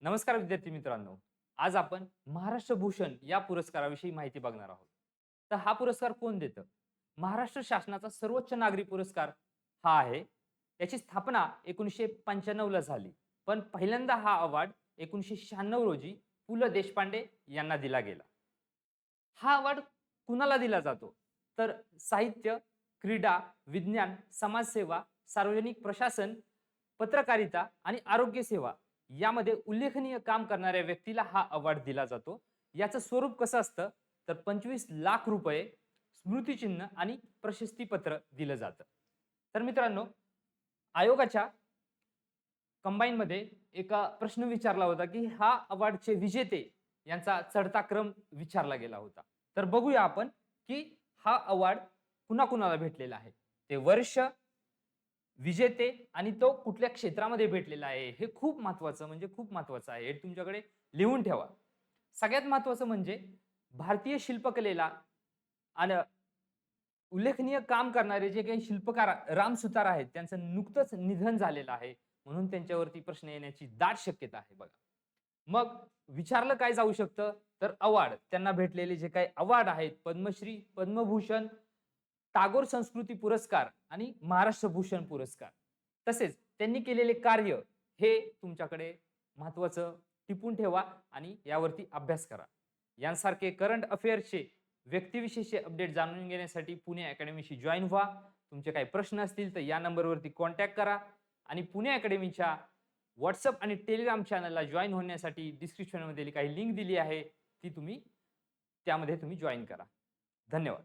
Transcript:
नमस्कार विद्यार्थी मित्रांनो. आज आपण महाराष्ट्र भूषण या पुरस्काराविषयी माहिती बघणार आहोत. तर हा पुरस्कार कोण देतं? महाराष्ट्र शासनाचा सर्वोच्च नागरी पुरस्कार हा आहे. याची स्थापना 1995 ला झाली. पण पहिल्यांदा हा अवॉर्ड 1996 रोजी पु. ल. देशपांडे यांना दिला गेला. हा अवॉर्ड कुणाला दिला जातो? तर साहित्य, क्रीडा, विज्ञान, समाजसेवा, सार्वजनिक प्रशासन, पत्रकारिता आणि आरोग्य सेवा यामध्ये उल्लेखनीय काम करणाऱ्या व्यक्तीला हा अवॉर्ड दिला जातो. याचं स्वरूप कसं असतं? तर 25 लाख रुपये, स्मृतिचिन्ह आणि प्रशस्तीपत्र दिलं जातं. तर मित्रांनो, आयोगाच्या कंबाईनमध्ये एका प्रश्न विचारला होता, की हा अवॉर्डचे विजेते यांचा चढता क्रम विचारला गेला होता. तर बघूया आपण, की हा अवॉर्ड कुणाकुणाला भेटलेला आहे. ते वर्ष, विजेते आणि तो कुठल्या क्षेत्रामध्ये भेटलेला आहे, हे खूप महत्त्वाचं म्हणजे खूप महत्त्वाचं आहे. हे तुमच्याकडे लिहून ठेवा. सगळ्यात महत्त्वाचं म्हणजे भारतीय शिल्पकलेला आणि उल्लेखनीय काम करणारे जे काही शिल्पकार राम सुतार आहेत, त्यांचं नुकतंच निधन झालेलं आहे. म्हणून त्यांच्यावरती प्रश्न येण्याची दाट शक्यता आहे बघा. मग विचारलं काय जाऊ शकतं? तर अवॉर्ड त्यांना भेटलेले जे काही अवॉर्ड आहेत, पद्मश्री, पद्मभूषण, टागोर संस्कृती पुरस्कार आणि महाराष्ट्र भूषण पुरस्कार. तसेच त्यांनी केलेले कार्य हे तुमच्याकडे महत्त्वाचं टिपून ठेवा आणि यावरती अभ्यास करा. यांसारखे करंट अफेअर्सचे व्यक्तिविशेषचे अपडेट जाणून घेण्यासाठी पुणे अकॅडमीशी जॉइन व्हा. तुमचे काही प्रश्न असतील तर या नंबरवरती कॉन्टॅक्ट करा आणि पुणे अकॅडमीच्या WhatsApp आणि Telegram चॅनलला जॉइन होण्यासाठी डिस्क्रिप्शनमध्ये काही लिंक दिली आहे, ती त्यामध्ये तुम्ही जॉइन करा. धन्यवाद.